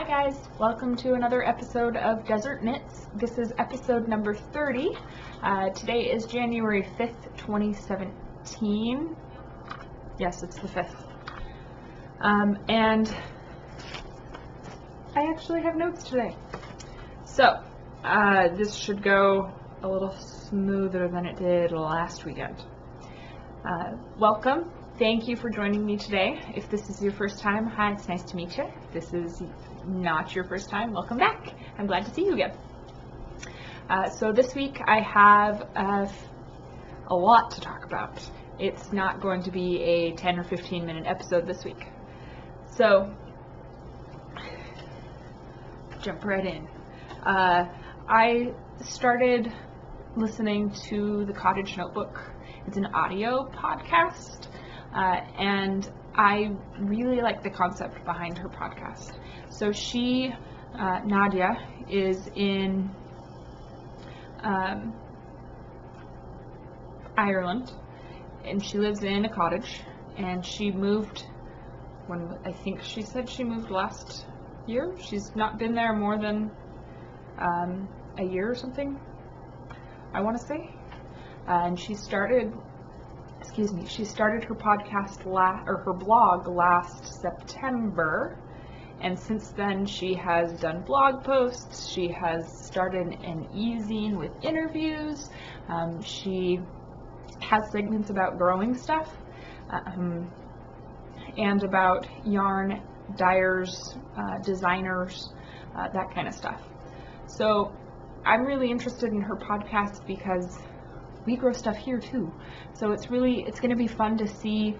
Hi guys, welcome to another episode of Desert Knits. This is episode number 30. Today is January 5th, 2017. Yes, it's the 5th. And I actually have notes today. So, this should go a little smoother than it did last weekend. Welcome. Thank you for joining me today. If this is your first time, hi, it's nice to meet you. If this is not your first time, welcome back. I'm glad to see you again. So this week I have a lot to talk about. It's not going to be a 10 or 15 minute episode this week. So, jump right in. I started listening to the Cottage Notebook. It's an audio podcast. And I really like the concept behind her podcast. So she, Nadia, is in Ireland, and she lives in a cottage, and she moved, I think she said she moved last year. She's not been there more than a year or something, I want to say. And she started her podcast her blog last September, and since then she has done blog posts. She has started an e-zine with interviews. She has segments about growing stuff and about yarn, dyers, designers, that kind of stuff. So I'm really interested in her podcast because we grow stuff here too. So it's going to be fun to see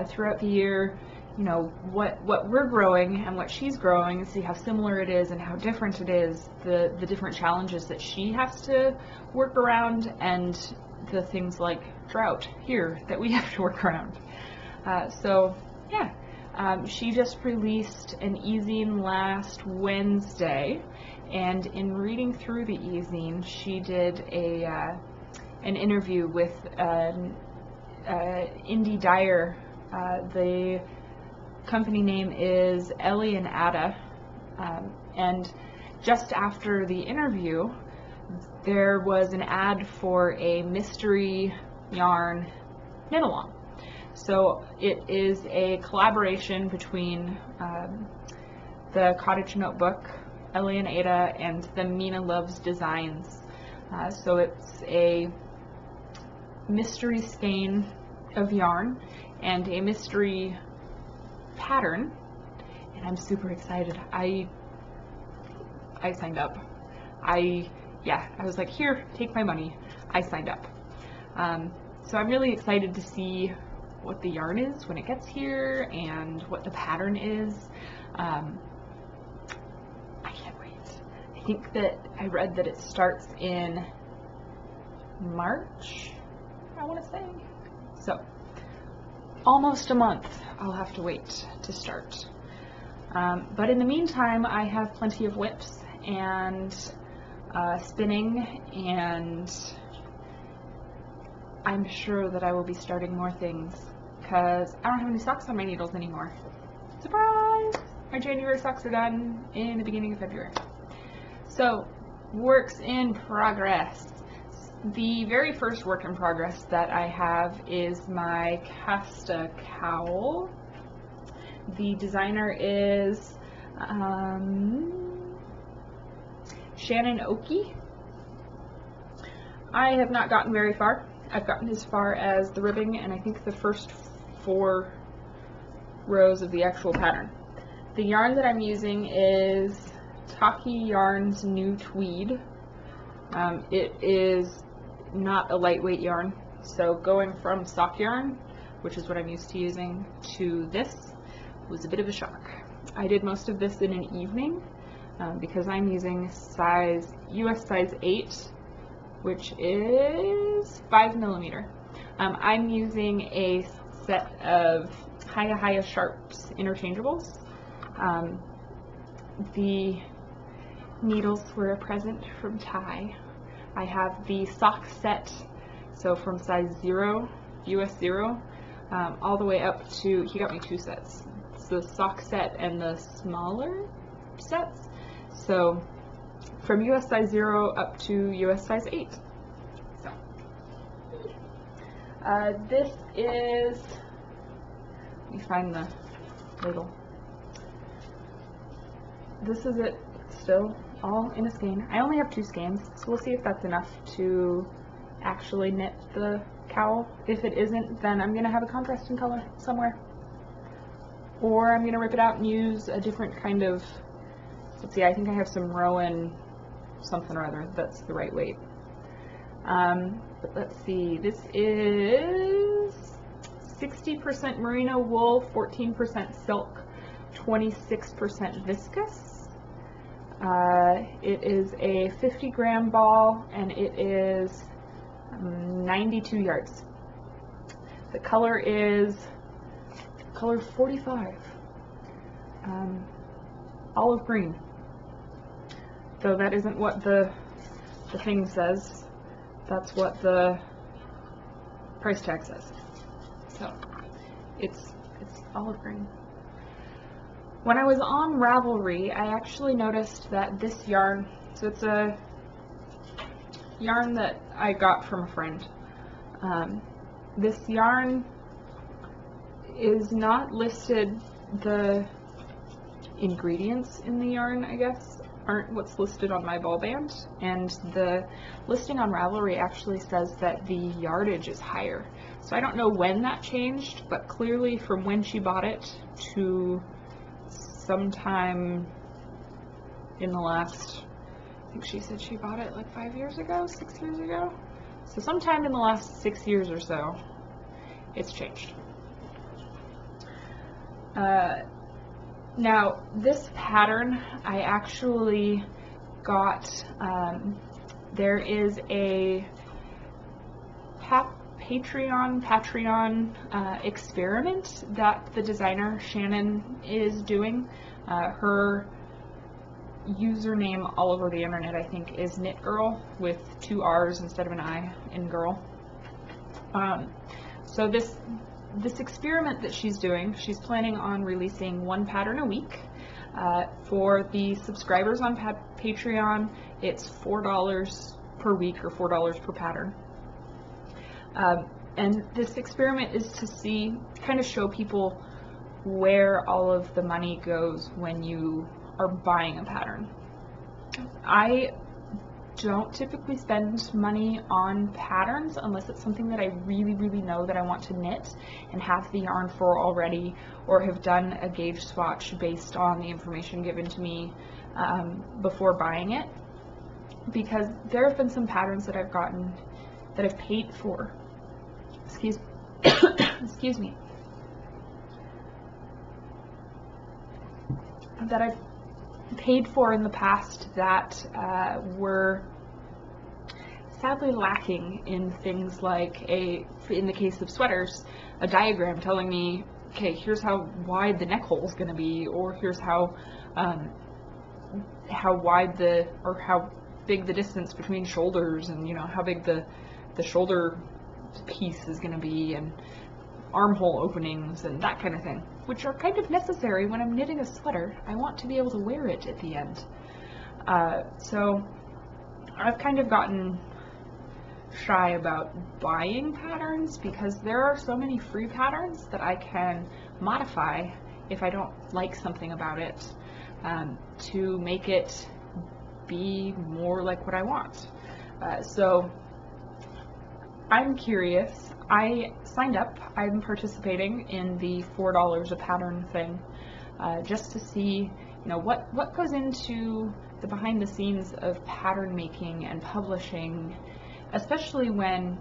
throughout the year, you know, what we're growing and what she's growing, and see how similar it is and how different it is, the different challenges that she has to work around, and the things like drought here that we have to work around. So yeah, she just released an e-zine last Wednesday, and in reading through the e-zine, she did an interview with indie dyer. The company name is Ellie and Ada, and just after the interview there was an ad for a mystery yarn knit along. So it is a collaboration between the Cottage Notebook, Ellie and Ada, and the Mina Loves Designs. So it's a mystery skein of yarn and a mystery pattern, and I'm super excited. I signed up. I was like, here, take my money. I signed up. So I'm really excited to see what the yarn is when it gets here and what the pattern is. I can't wait. I think that I read that it starts in March, I want to say. So almost a month I'll have to wait to start. But in the meantime, I have plenty of whips and spinning, and I'm sure that I will be starting more things because I don't have any socks on my needles anymore. Surprise! My January socks are done in the beginning of February. So, works in progress. The very first work in progress that I have is my Casta cowl. The designer is Shannon Oakey. I have not gotten very far. I've gotten as far as the ribbing and I think the first 4 rows of the actual pattern. The yarn that I'm using is Taki Yarn's New Tweed. It is not a lightweight yarn, so going from sock yarn, which is what I'm used to using, to this was a bit of a shock. I did most of this in an evening because I'm using US size 8, which is 5mm. I'm using a set of Hiya Sharps interchangeables. The needles were a present from Ty. I have the sock set, so from size 0, US 0, all the way up to, he got me 2 sets. It's the sock set and the smaller sets. So from US size 0 up to US size 8. So this is, let me find the label. This is it still, all in a skein. I only have 2 skeins, so we'll see if that's enough to actually knit the cowl. If it isn't, then I'm going to have a contrasting color somewhere. Or I'm going to rip it out and use a different kind of, let's see, I think I have some Rowan something or other that's the right weight. But let's see, this is 60% merino wool, 14% silk, 26% viscose. It is a 50-gram ball, and it is 92 yards. The color is color 45, olive green. Though that isn't what the thing says. That's what the price tag says. So it's olive green. When I was on Ravelry, I actually noticed that this yarn, so it's a yarn that I got from a friend. This yarn is not listed, the ingredients in the yarn, I guess, aren't what's listed on my ball band, and the listing on Ravelry actually says that the yardage is higher. So I don't know when that changed, but clearly from when she bought it to sometime in the last, I think she said she bought it like 5 years ago, 6 years ago. So sometime in the last 6 years or so, it's changed. Now, this pattern I actually got, there is a Patreon experiment that the designer Shannon is doing. Her username all over the internet, I think, is knitgirl with 2 R's instead of an I in girl. So this experiment that she's doing, she's planning on releasing 1 pattern a week. For the subscribers on Patreon, it's $4 per week or $4 per pattern. And this experiment is to see, kind of show people where all of the money goes when you are buying a pattern. I don't typically spend money on patterns unless it's something that I really, really know that I want to knit and have the yarn for already, or have done a gauge swatch based on the information given to me before buying it. Because there have been some patterns that I've gotten that I've paid for. Excuse me. That I've paid for in the past that were sadly lacking in things like, in the case of sweaters, a diagram telling me, okay, here's how wide the neck hole is going to be, or here's how wide or how big the distance between shoulders, and how big the shoulder piece is going to be, and armhole openings and that kind of thing, which are kind of necessary when I'm knitting a sweater. I want to be able to wear it at the end. So I've kind of gotten shy about buying patterns because there are so many free patterns that I can modify if I don't like something about it, to make it be more like what I want. So I'm curious. I signed up. I'm participating in the $4 a pattern thing, just to see, what goes into the behind the scenes of pattern making and publishing, especially when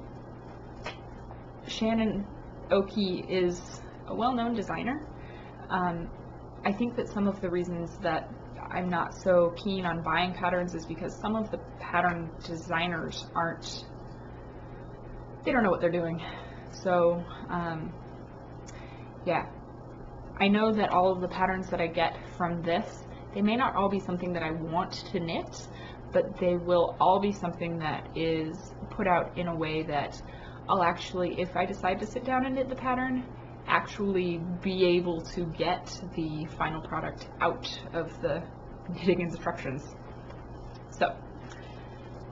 Shannon Oki is a well-known designer. I think that some of the reasons that I'm not so keen on buying patterns is because some of the pattern designers they don't know what they're doing. So, yeah. I know that all of the patterns that I get from this, they may not all be something that I want to knit, but they will all be something that is put out in a way that I'll actually, if I decide to sit down and knit the pattern, actually be able to get the final product out of the knitting instructions. So,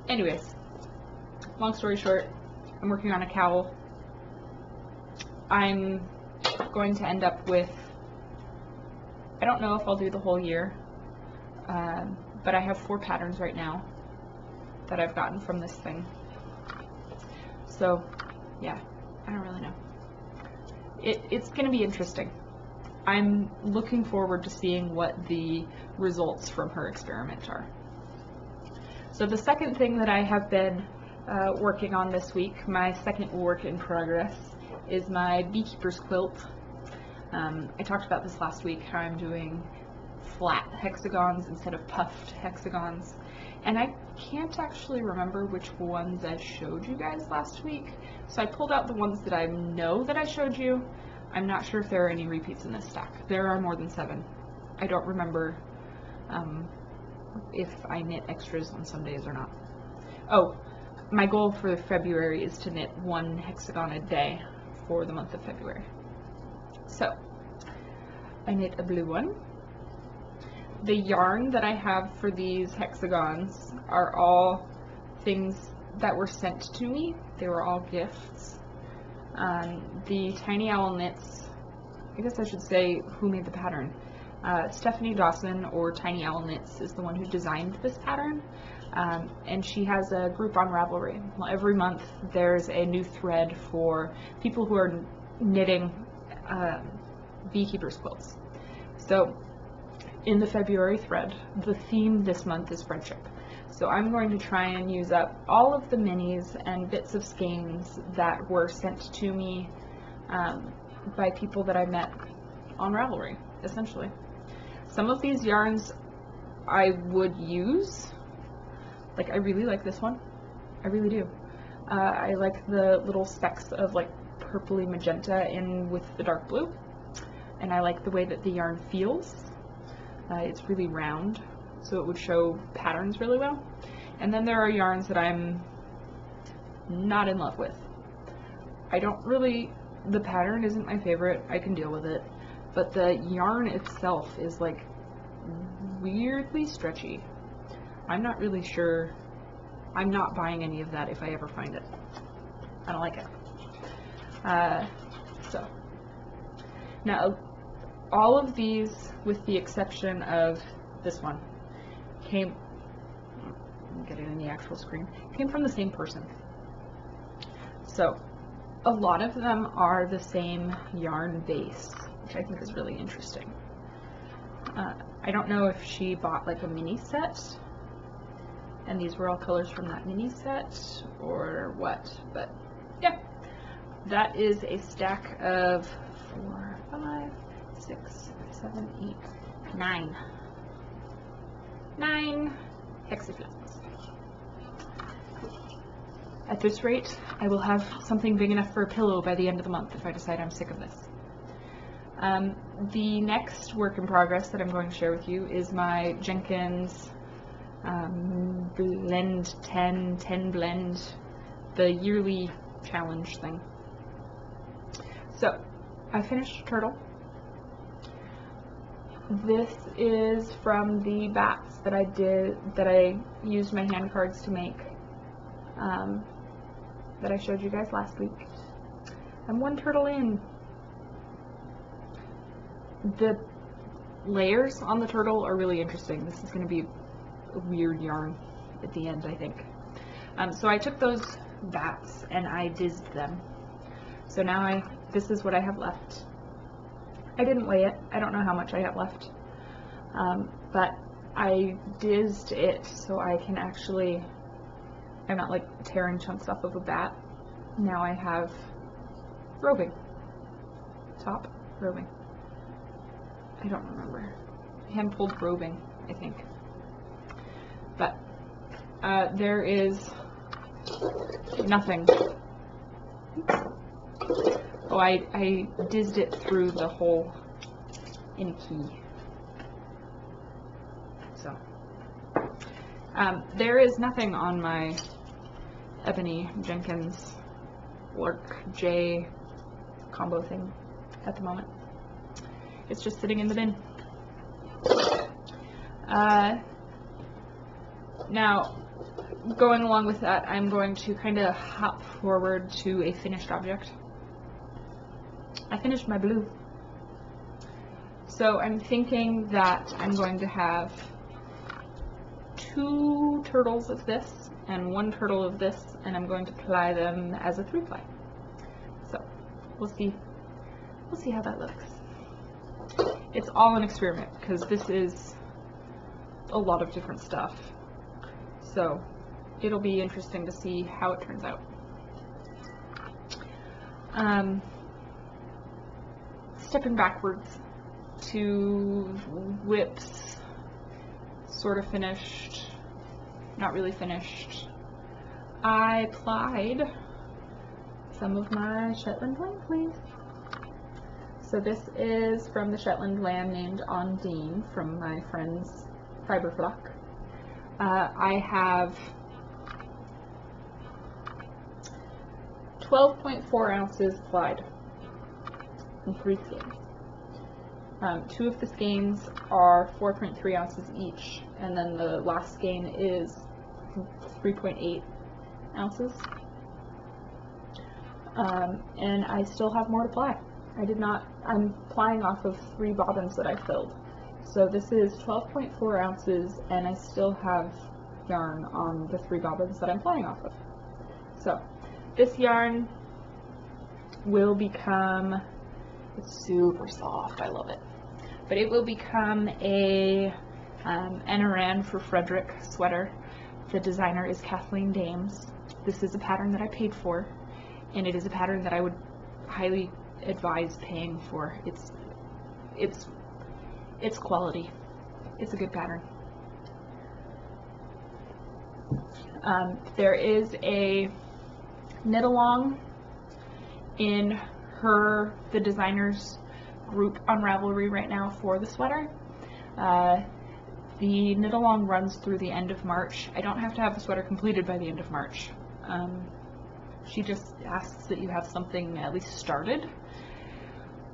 anyways, long story short, I'm working on a cowl. I'm going to end up with, I don't know if I'll do the whole year, but I have 4 patterns right now that I've gotten from this thing. So, yeah, I don't really know. It's going to be interesting. I'm looking forward to seeing what the results from her experiment are. So the second thing that I have been working on this week, my second work in progress, is my beekeeper's quilt. I talked about this last week, how I'm doing flat hexagons instead of puffed hexagons. And I can't actually remember which ones I showed you guys last week. So I pulled out the ones that I know that I showed you. I'm not sure if there are any repeats in this stack. There are more than 7. I don't remember if I knit extras on some days or not. Oh, my goal for February is to knit 1 hexagon a day for the month of February. So, I knit a blue one. The yarn that I have for these hexagons are all things that were sent to me. They were all gifts. The Tiny Owl Knits, I guess I should say who made the pattern. Stephanie Dawson, or Tiny Owl Knits, is the one who designed this pattern. And she has a group on Ravelry. Well, every month there's a new thread for people who are knitting beekeeper's quilts. So in the February thread, the theme this month is friendship. So I'm going to try and use up all of the minis and bits of skeins that were sent to me by people that I met on Ravelry, essentially. Some of these yarns I would use. Like, I really like this one. I really do. I like the little specks of like purpley magenta in with the dark blue. And I like the way that the yarn feels. It's really round, so it would show patterns really well. And then there are yarns that I'm not in love with. I don't really, the pattern isn't my favorite, I can deal with it, but the yarn itself is like weirdly stretchy. I'm not really sure, I'm not buying any of that if I ever find it. I don't like it. So, now all of these, with the exception of this one, came, get it in the actual screen, came from the same person. So a lot of them are the same yarn base, which I think is really interesting. I don't know if she bought like a mini set and these were all colors from that mini set or what, but yeah, that is a stack of 4, 5, 6, 7, 8, 9 hexaflats. At this rate, I will have something big enough for a pillow by the end of the month if I decide I'm sick of this. The next work in progress that I'm going to share with you is my Jenkins Blend 10 Blend, the yearly challenge thing. So, I finished a turtle. This is from the bats that I used my hand cards to make, that I showed you guys last week. I'm 1 turtle in. The layers on the turtle are really interesting. This is going to be a weird yarn at the end, I think. So I took those bats and I dizzed them. So now this is what I have left. I didn't weigh it. I don't know how much I have left. But I dizzed it so I can actually, I'm not like tearing chunks off of a bat. Now I have roving. Top roving. I don't remember. Hand pulled roving, I think. But there is nothing. Oh, I dizzed it through the hole in a key. So, there is nothing on my Ebony Jenkins Lork J combo thing at the moment. It's just sitting in the bin. Now, going along with that, I'm going to kind of hop forward to a finished object. I finished my blue. So I'm thinking that I'm going to have 2 turtles of this and 1 turtle of this, and I'm going to ply them as a 3-ply. So we'll see how that looks. It's all an experiment because this is a lot of different stuff. So it'll be interesting to see how it turns out. Stepping backwards to whips, sort of finished, not really finished. I plied some of my Shetland lamb fleece. So this is from the Shetland lamb named Ondine from my friend's fiber flock. I have 12.4 ounces plied in 3 skeins. 2 of the skeins are 4.3 ounces each, and then the last skein is 3.8 ounces. And I still have more to ply. I'm plying off of 3 bobbins that I filled. So this is 12.4 ounces, and I still have yarn on the 3 bobbins that I'm plying off of. So this yarn will become, it's super soft, I love it, but it will become a an Aran for Frederick sweater. The designer is Kathleen Dames. This is a pattern that I paid for, and it is a pattern that I would highly advise paying for. It's quality. It's a good pattern. There is a knit along in the designer's group on Ravelry right now for the sweater. The knit along runs through the end of March. I don't have to have the sweater completed by the end of March. She just asks that you have something at least started.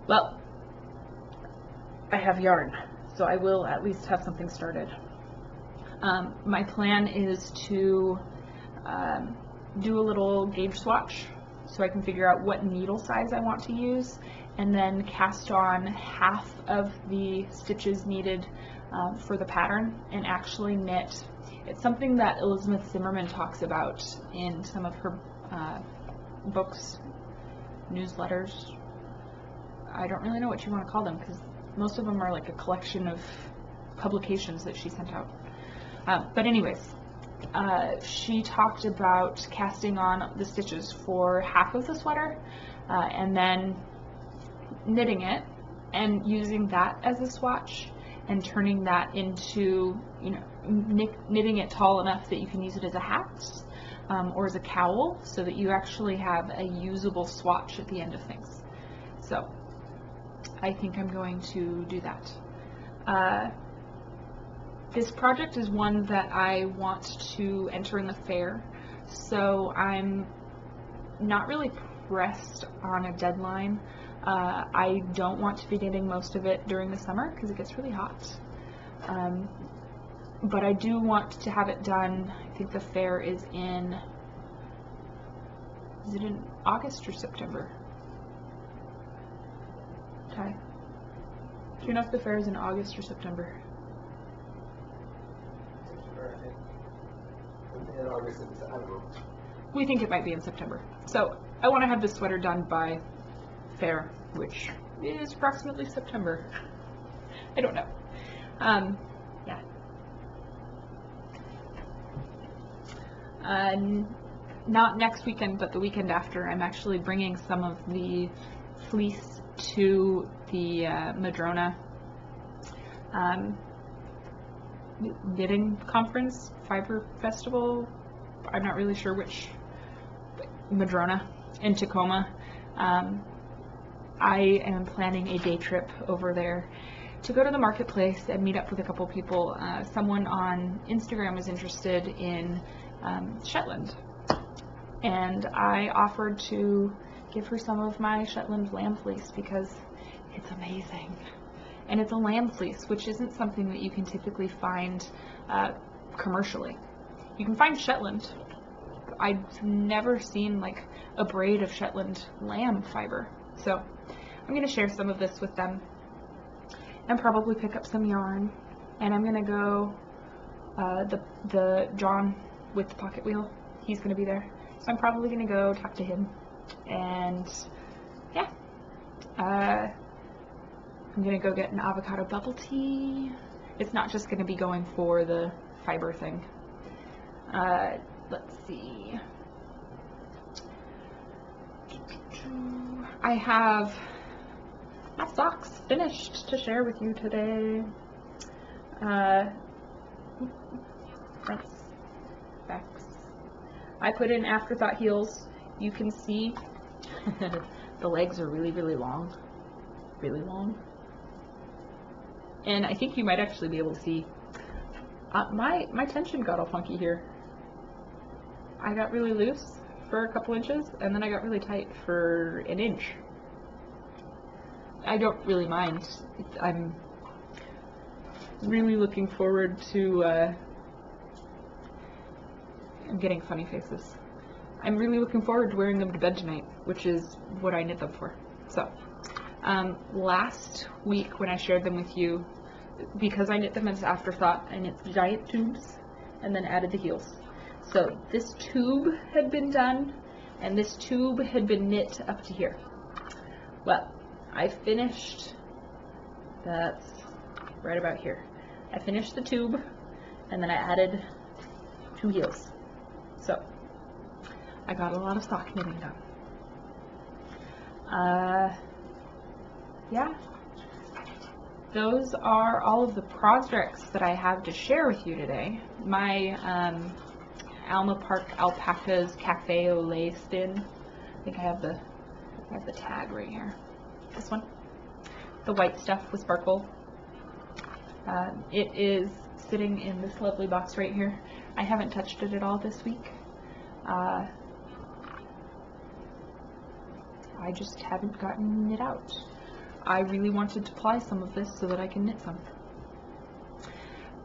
Well, I have yarn, so I will at least have something started. My plan is to do a little gauge swatch so I can figure out what needle size I want to use, and then cast on half of the stitches needed for the pattern and actually knit. It's something that Elizabeth Zimmerman talks about in some of her books, newsletters. I don't really know what you want to call them because most of them are like a collection of publications that she sent out. But anyways, she talked about casting on the stitches for half of the sweater and then knitting it and using that as a swatch and turning that into, knitting it tall enough that you can use it as a hat or as a cowl so that you actually have a usable swatch at the end of things. So I think I'm going to do that. This project is one that I want to enter in the fair, so I'm not really pressed on a deadline. I don't want to be knitting most of it during the summer because it gets really hot. But I do want to have it done. I think the fair is it in August or September? Ty, do you know if the fair is in August or September? In August, I don't know. We think it might be in September. So I want to have this sweater done by fair, which is approximately September. I don't know. Yeah. Not next weekend, but the weekend after, I'm actually bringing some of the fleece to the Madrona knitting conference, fiber festival. I'm not really sure which. Madrona in Tacoma. I am planning a day trip over there to go to the marketplace and meet up with a couple people. Someone on Instagram was interested in Shetland, and I offered to give her some of my Shetland lamb fleece because it's amazing and it's a lamb fleece, which isn't something that you can typically find commercially. You can find Shetland. I've never seen like a braid of Shetland lamb fiber, so I'm going to share some of this with them and probably pick up some yarn, and I'm going to go the John with the pocket wheel, he's going to be there, so I'm probably going to go talk to him, and yeah, I'm going to go get an avocado bubble tea. It's not just going to be going for the fiber thing. Let's see. I have my socks finished to share with you today. Fronts, backs. I put in afterthought heels. You can see the legs are really, really long. Really long. And I think you might actually be able to see my tension got all funky here. I got really loose for a couple inches, and then I got really tight for an inch. I don't really mind. I'm really looking forward to, I'm getting funny faces. I'm really looking forward to wearing them to bed tonight, which is what I knit them for. So, last week when I shared them with you, because I knit them as afterthought, I knit giant tubes and then added the heels. So this tube had been done, and this tube had been knit up to here. Well, I finished, that's right about here. I finished the tube, and then I added 2 heels. So I got a lot of sock knitting done. Yeah, those are all of the projects that I have to share with you today. My Alma Park Alpacas Cafe au Lait spin. I think I have the tag right here. This one, the white stuff with sparkle. It is sitting in this lovely box right here. I haven't touched it at all this week. I just haven't gotten it out. I really wanted to ply some of this so that I can knit some.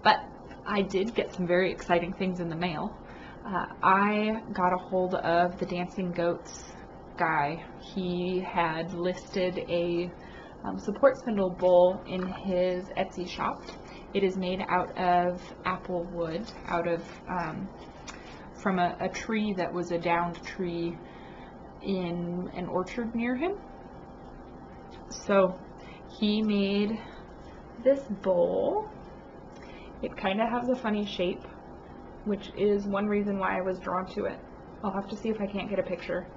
But I did get some very exciting things in the mail. I got a hold of the Dancing Goats guy. He had listed a support spindle bowl in his Etsy shop. It is made out of apple wood, from a tree that was a downed tree in an orchard near him. So he made this bowl. It kind of has a funny shape, which is one reason why I was drawn to it. I'll have to see if I can't get a picture.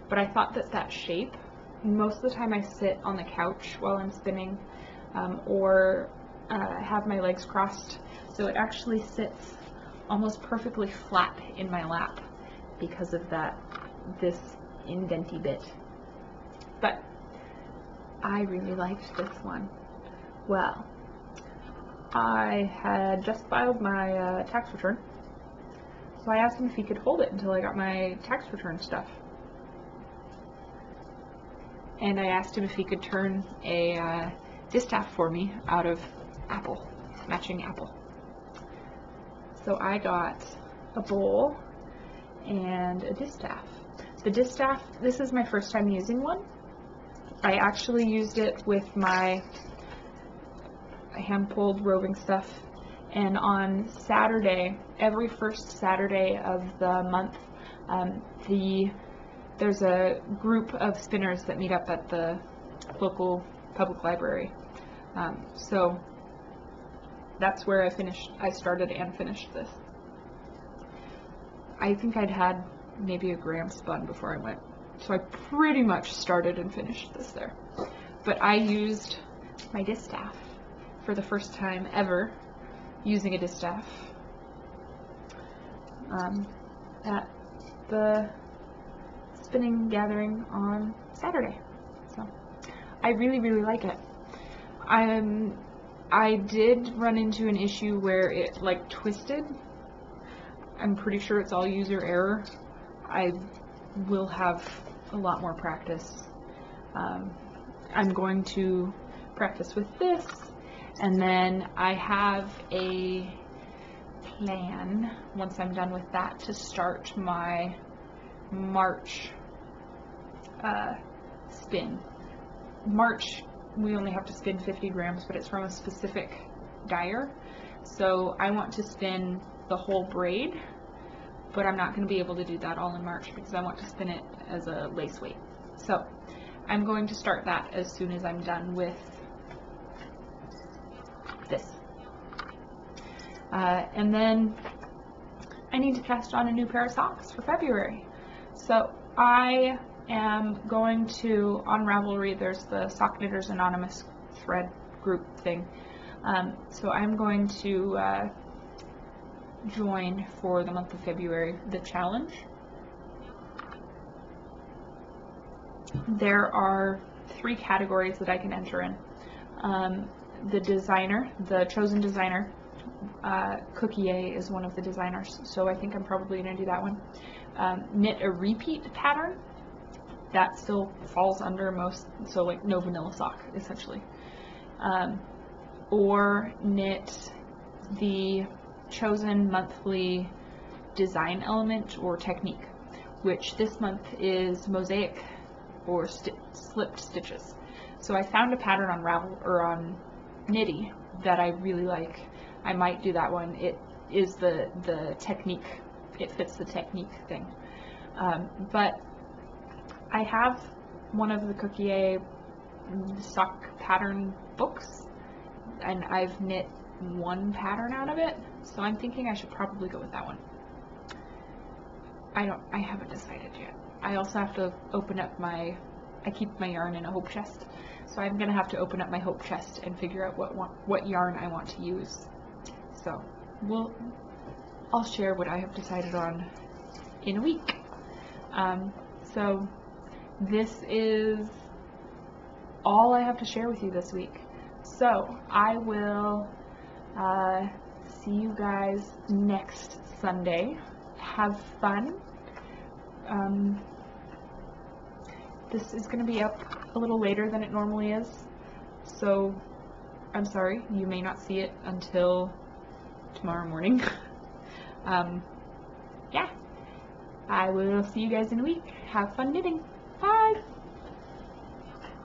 But I thought that shape, most of the time I sit on the couch while I'm spinning, or have my legs crossed, so it actually sits almost perfectly flat in my lap because of this indenty bit. But I really liked this one. Well, I had just filed my tax return, so I asked him if he could hold it until I got my tax return stuff. And I asked him if he could turn a distaff for me out of apple, matching apple. So I got a bowl and a distaff. The distaff, this is my first time using one. I actually used it with my hand-pulled roving stuff, and on Saturday, every first Saturday of the month, there's a group of spinners that meet up at the local public library. So that's where I started and finished this. I think I'd had maybe a gram spun before I went. So I pretty much started and finished this there. But I used my distaff for the first time ever, using a distaff at the spinning gathering on Saturday. So I really, really like it. I did run into an issue where it like twisted. I'm pretty sure it's all user error. I will have a lot more practice. I'm going to practice with this, And then I have a plan, once I'm done with that, to start my March spin. March, we only have to spin 50 grams, but it's from a specific dyer. So I want to spin the whole braid, but I'm not going to be able to do that all in March because I want to spin it as a lace weight. So I'm going to start that as soon as I'm done with this. And then I need to cast on a new pair of socks for February. So I am going to, on Ravelry, there's the Sock Knitters Anonymous thread group thing. So I'm going to join for the month of February the challenge. There are 3 categories that I can enter in. The designer, the chosen designer, Cookie A is one of the designers, so I think I'm probably going to do that one. Knit a repeat pattern, that still falls under most, so like no vanilla sock, essentially. Or knit the chosen monthly design element or technique, which this month is mosaic or slipped stitches. So I found a pattern on Ravel or on Knitty that I really like. I might do that one. It is the technique. It fits the technique thing. But I have one of the Cookie A sock pattern books, and I've knit 1 pattern out of it, so I'm thinking I should probably go with that one. I haven't decided yet. I also have to open up I keep my yarn in a hope chest, so I'm gonna have to open up my hope chest and figure out what yarn I want to use. So I'll share what I have decided on in a week. So this is all I have to share with you this week. So I will see you guys next Sunday. Have fun. This is going to be up a little later than it normally is, so I'm sorry, you may not see it until tomorrow morning. Yeah, I will see you guys in a week. Have fun knitting. Bye!